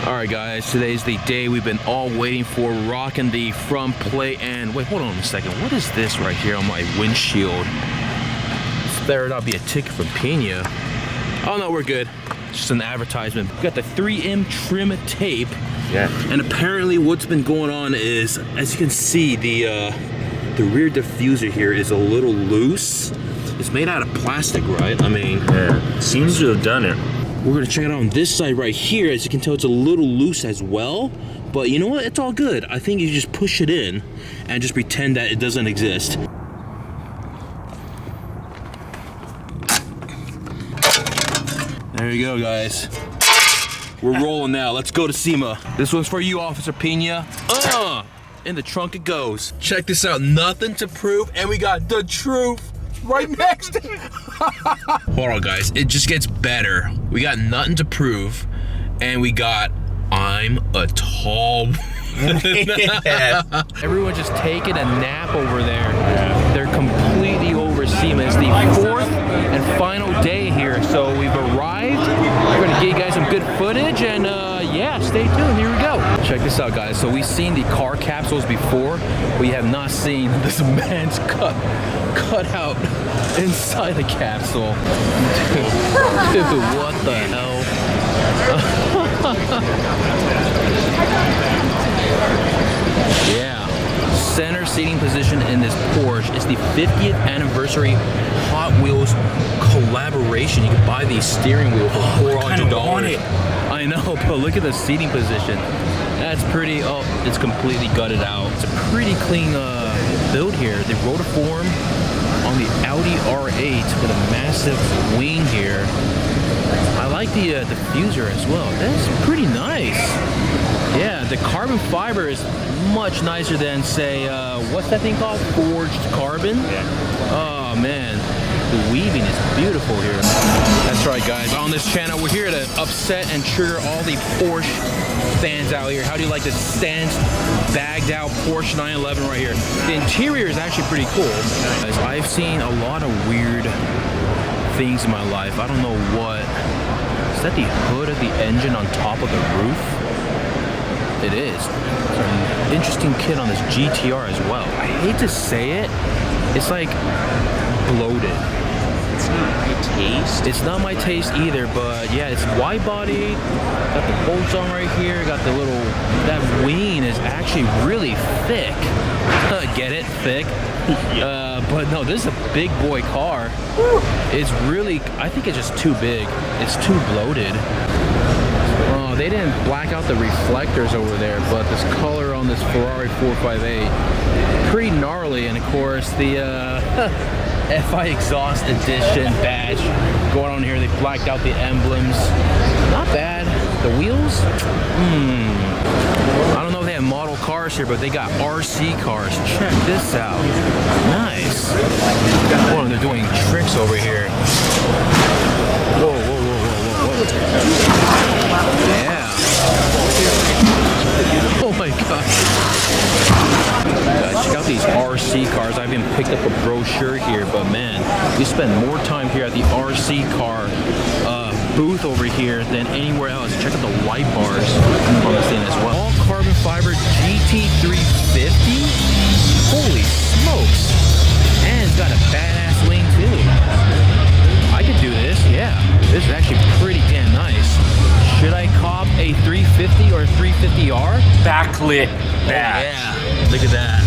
Alright guys, today's the day we've been all waiting for, rocking the front plate. And wait, hold on a second, what is this right here on my windshield? This better not be a ticket from Pena. Oh no, we're good. It's just an advertisement. We got the 3M trim tape. Yeah. And apparently what's been going on is, as you can see, the rear diffuser here is a little loose. It's made out of plastic, right? I mean, yeah, seems to have done it. We're gonna check it out on this side right here. As you can tell, it's a little loose as well. But you know what? It's all good. I think you just push it in and just pretend that it doesn't exist. There you go, guys. We're rolling now. Let's go to SEMA. This one's for you, Officer Pena. In the trunk it goes. Check this out. Nothing to prove, and we got the truth right next to it. Hold on, guys. It just gets better. We got nothing to prove, and we got I'm a tall. Everyone just taking a nap over there. They're completely over SEMA. It's the 4th and final day here, so we've arrived. We're gonna give you guys some good footage, and yeah, stay tuned. Here we go. Check this out, guys. So we've seen the car capsules before. We have not seen this man's cut out inside the capsule. Dude, what the hell? Yeah. Center seating position in this Porsche is the 50th anniversary Hot Wheels collaboration. You can buy the steering wheel for $400. I know, but look at the seating position. That's pretty. Oh, it's completely gutted out. It's a pretty clean build here. The rotiform on the Audi R8 with a massive wing here. I like the diffuser as well. That's pretty nice. Yeah, the carbon fiber is much nicer than, say, what's that thing called? Forged carbon? Yeah. Oh, man. The weaving is beautiful here. That's right, guys. On this channel, we're here to upset and trigger all the Porsche fans out here. How do you like this stanced, bagged out Porsche 911 right here? The interior is actually pretty cool. Guys, I've seen a lot of weird things in my life. I don't know what. Is that the hood of the engine on top of the roof? It is. There's an interesting kit on this GTR as well. I hate to say it. It's like bloated. It's not my taste. It's not my taste either, but yeah, it's wide body. Got the bolts on right here. Got the little, that wing is actually really thick. Get it? Thick. But no, this is a big boy car. It's really, I think it's just too big. It's too bloated. Oh, they didn't black out the reflectors over there, but this color on this Ferrari 458, pretty gnarly. And of course, the FI Exhaust Edition badge going on here. They blacked out the emblems. Not bad. The wheels? I don't know if they have model cars here, but they got RC cars. Check this out. Nice. Hold on, they're doing tricks over here. Whoa, whoa, whoa, whoa, whoa, whoa. Yeah. Oh my god. Guys, check out these RC cars. I haven't picked up a brochure here, but man, we spend more time here at the RC car booth over here than anywhere else. Check out the light bars on this thing as well. All carbon fiber GT350. Holy smokes! And it's got a badass wing too. I could do this. Yeah, this is actually pretty damn nice. Should I cop a 350 or a 350R? Backlit. Yeah, look at that.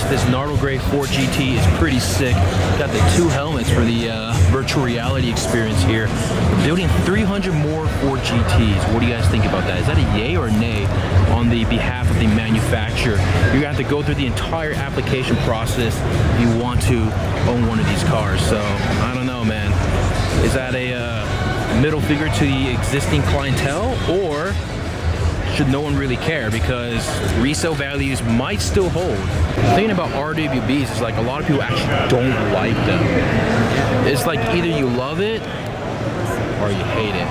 This Nardo Gray 4 GT is pretty sick. Got the 2 helmets for the virtual reality experience here. We're building 300 more 4 GTs. What do you guys think about that? Is that a yay or a nay on the behalf of the manufacturer? You're gonna have to go through the entire application process if you want to own one of these cars. So I don't know, man. Is that a middle figure to the existing clientele, or should no one really care because resale values might still hold? The thing about RWBs is like a lot of people actually don't like them. It's like either you love it or you hate it.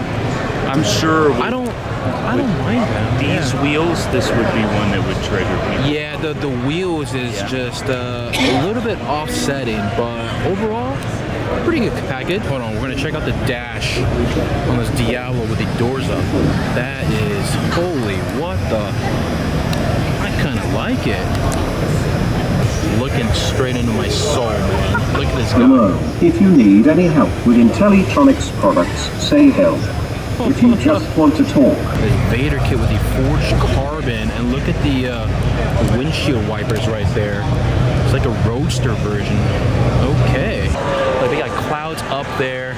I'm sure I don't mind them. These wheels, this would be one that would trigger people. Yeah, the wheels is just a little bit offsetting, but overall, pretty good package. Hold on, we're gonna check out the dash on this Diablo with the doors up. That is, holy the? I kind of like it. Looking straight into my soul, man. Look at this guy. Hello. If you need any help with Intellitronics products, say help. If you just want to talk. This Vader kit with the forged carbon, and look at the windshield wipers right there. It's like a roadster version. Okay. Like they got clouds up there.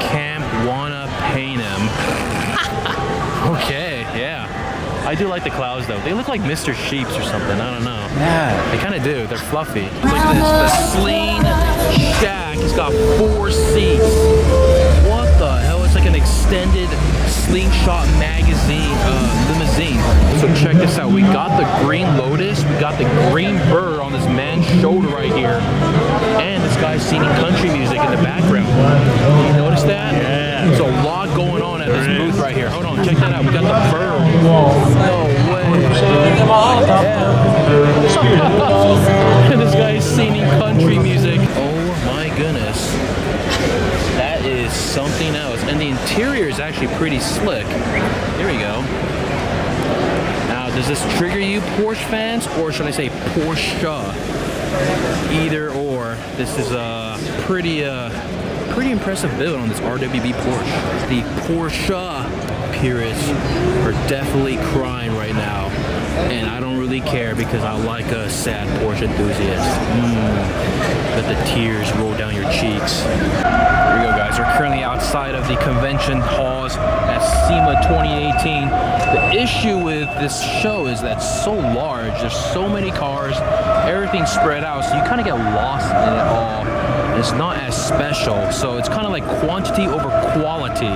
Camp wanna paint him. Okay, yeah. I do like the clouds though. They look like Mr. Sheeps or something. I don't know. Yeah. They kind of do. They're fluffy. Look at this. The Sleen Shack. It's got 4 seats. What the hell? It's like an extended slingshot magazine limousine. So check this out. We got the green Lotus. We got the green bird on this man's shoulder right here. And this guy's singing country music in the background. You notice that? Yeah. There's a lot going on at this booth right here. Hold on. Check that out. We got the bird. No way. Yeah. This guy's singing country music. Oh my goodness. That is something else. And the interior is actually pretty slick. Here we go. Now, does this trigger you Porsche fans? Or should I say Porsche? Either or. This is a pretty impressive build on this RWB Porsche. The Porsche purists are definitely crying right now. And I don't really care because I like a sad Porsche enthusiast. Let the tears roll down your cheeks. Here we go, guys. We're currently outside of the convention halls at SEMA 2018. The issue with this show is that it's so large. There's so many cars. Everything's spread out, so you kind of get lost in it all. It's not as special, so it's kind of like quantity over quality.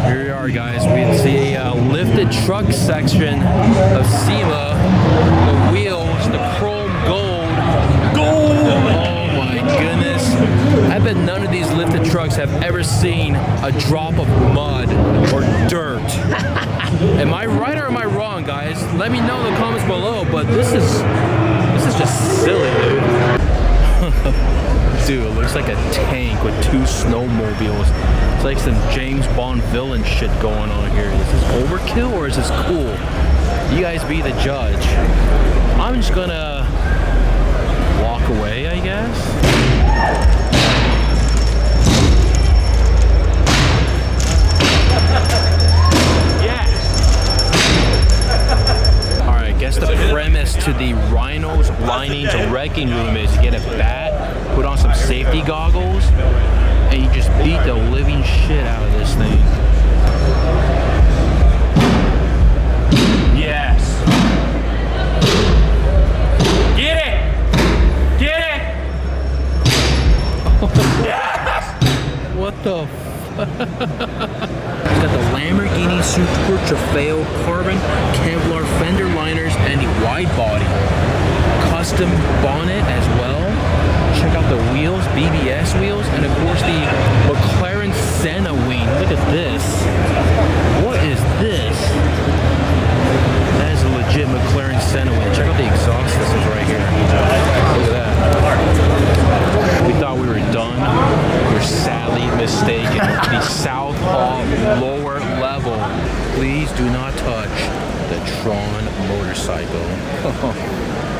Here we are, guys. We see a lifted truck section of SEMA. The wheels, the chrome gold. Oh my goodness. I bet none of these lifted trucks have ever seen a drop of mud or dirt. Am I right or am I wrong, guys? Let me know in the comments below, but this is just silly, dude. Dude, it looks like a tank with 2 snowmobiles. It's like some James Bond villain shit going on here. Is this overkill or is this cool? You guys be the judge. I'm just gonna walk away, I guess. Alright, I guess the premise to the Rhino's Linings Wrecking Room is you get a bat, put on some safety goggles, and you just beat the living shit out of this thing. Yes. Get it! Get it! Yes! What the It's got the Lamborghini Super Trofeo carbon Kevlar fender liners and the wide body. Custom bonnet as well. Check out the wheels, BBS wheels, and of course the McLaren Senna wing. Look at this. What is this? That is a legit McLaren Senna wing. Check out the exhaust systems right here. Look at that. We thought we were done. We were sadly mistaken. The South Hall lower level. Please do not touch the Tron motorcycle.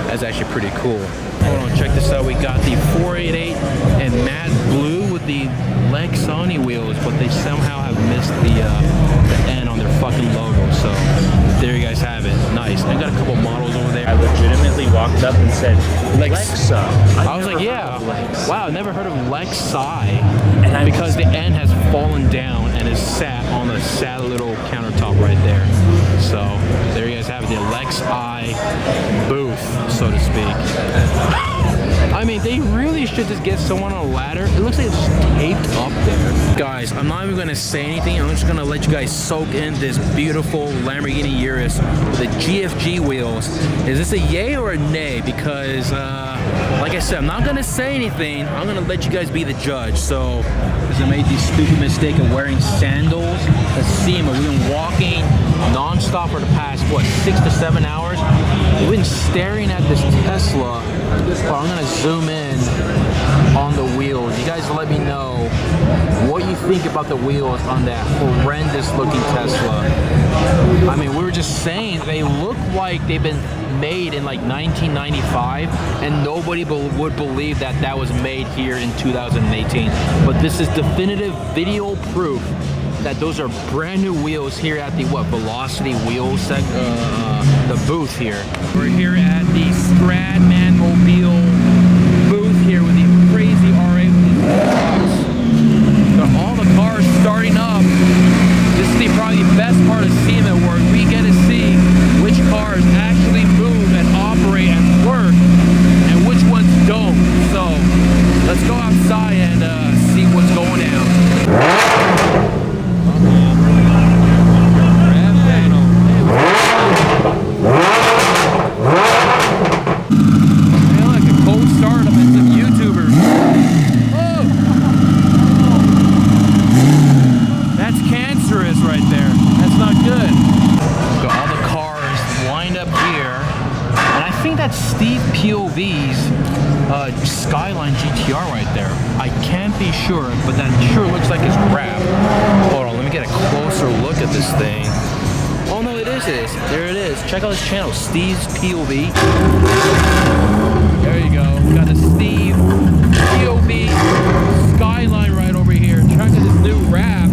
That's actually pretty cool. Hold on, check this out. We got the 488 and matte blue with the Lexani wheels, but they somehow have missed the N on their fucking logo. So there you guys have it. Nice. I got a couple models over there. I legitimately walked up and said, Lexa. I was like, yeah. Wow, I never heard of Lexi. Because the N has fallen down and is sat on the sad little countertop right there. So there you guys have it, the Lexi booth, so to speak. I mean, they really should just get someone on a ladder. It looks like it's just taped up there. Guys, I'm not even gonna say anything. I'm just gonna let you guys soak in this beautiful Lamborghini Urus with the GFG wheels. Is this a yay or a nay? Because, like I said, I'm not gonna say anything. I'm gonna let you guys be the judge. So, because I made the stupid mistake of wearing sandals at SEMA. We've been walking non-stop for the past, what, 6 to 7 hours? We've been staring at this Tesla. Well, I'm gonna zoom in on the wheels. You guys let me know what you think about the wheels on that horrendous looking Tesla. I mean, we were just saying they look like they've been made in like 1995, and nobody would believe that that was made here in 2018. But this is definitive video proof that those are brand new wheels here at the Velocity Wheels the booth here. We're here at the Stradman Mobile booth here with the crazy R8 with these trucks. So all the cars starting up. This is probably the best part of SEMA, where we get to see which cars actually move and operate and work and which ones don't. So let's go outside and see what's going down. Skyline GTR right there. I can't be sure, but that sure looks like it's crap. Hold on, let me get a closer look at this thing. Oh no, it is. There it is. Check out his channel, Steve's POV. There you go. We got the Steve POV Skyline right over here. Check out this new wrap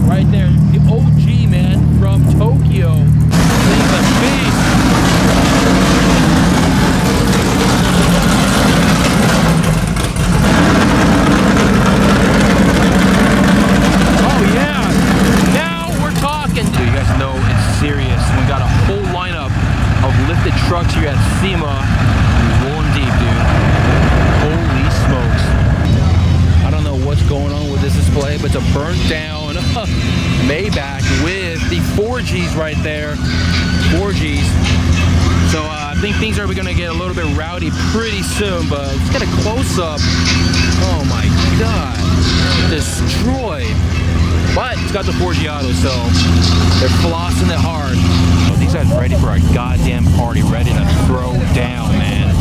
right there. The OG man from Tokyo. He's a beast. Trucks here at SEMA, rolling deep, dude. Holy smokes. I don't know what's going on with this display, but it's a burnt down Maybach with the 4Gs right there. 4Gs. So I think things are going to get a little bit rowdy pretty soon, but let's get a close-up. Oh my God. Destroyed. But it's got the 4G auto, so they're flossing it hard. Oh, these guys ready for a goddamn party, ready to throw down, man.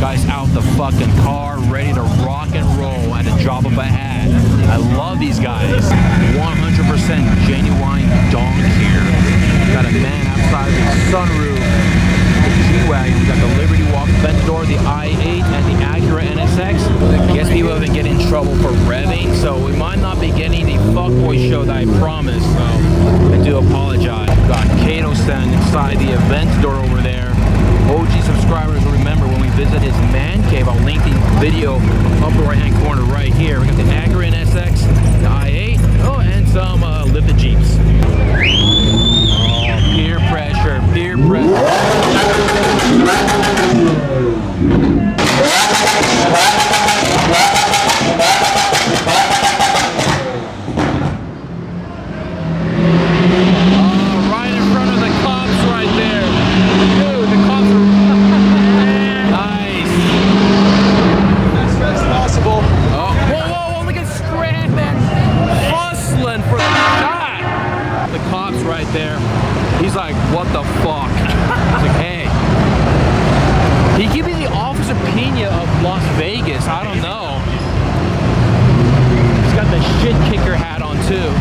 Guys out the fucking car, ready to rock and roll at a drop of a hat. I love these guys. 100% genuine donk here. Got a man outside the sunroof. G-Wagon. We got the Liberty Walk vent door, the i8, and the Acura NSX. I guess people have been getting in trouble for revving, so we might not be getting the fuckboy show that I promised, so I do apologize. We got Kato-San inside the event door over there. OG subscribers will remember when we visit his man cave. I'll link the video up the right-hand corner right here. We got the Acura NSX, the i8, and some lifted Jeeps. Oh, peer pressure, peer pressure. Right in front of the cops right there. Dude, the cops are... Nice. As possible. Oh, whoa, look at Stradman hustling for the shot. The cops right there. He's like, what the fuck? He's like, hey. He could be the Officer Pena of Las Vegas. I don't know. He's got the shit kicker hat on too.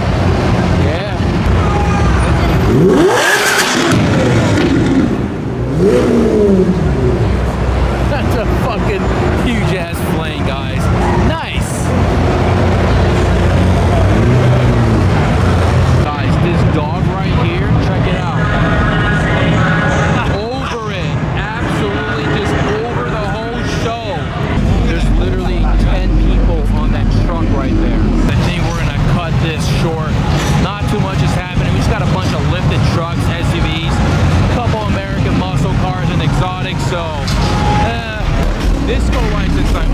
Yeah. That's a fucking huge ass plane, guys. Nice. Guys, this dog right here, check it out. Over it. Absolutely just over the whole show. There's literally 10 people on that truck right there. I think we're gonna cut this short. Not too much is happening. We just got a bunch of lifted trucks, SUVs, a couple American muscle cars and exotics, so disco lights inside.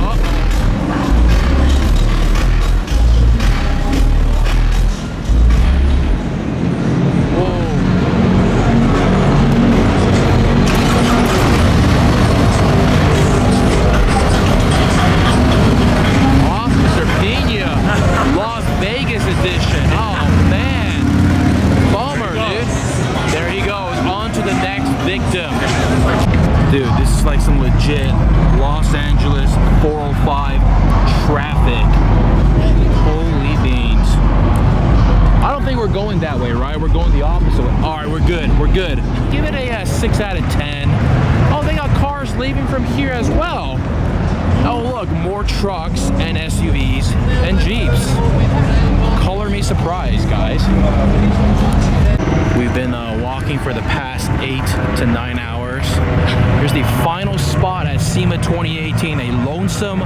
Officer Pena, Las Vegas edition. Oh man, bummer, dude. There he goes, on to the next victim. Dude, this is like some legit Los Angeles 405 traffic. Holy beans. I don't think we're going that way, right? We're going the opposite way. All right, we're good. We're good. Give it a 6 out of 10. Oh, they got cars leaving from here as well. Oh, look, more trucks and SUVs and Jeeps. Color me surprised, guys. We've been walking for the past 8 to 9 hours. Here's the final spot at SEMA 2018, a lonesome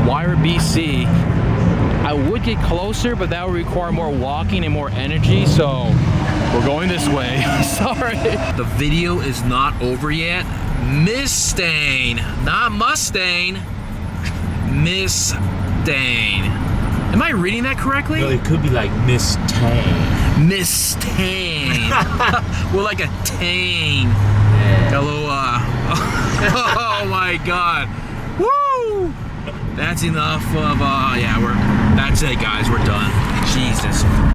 Wire BC. I would get closer, but that would require more walking and more energy, so we're going this way. Sorry. The video is not over yet. Mustang, not Mustang. Mustang. Am I reading that correctly? No, it could be like Miss Tang. Miss Tang. Well, like a tang. Hello, oh my God. Woo! That's enough of, yeah, that's it, guys. We're done. Jesus.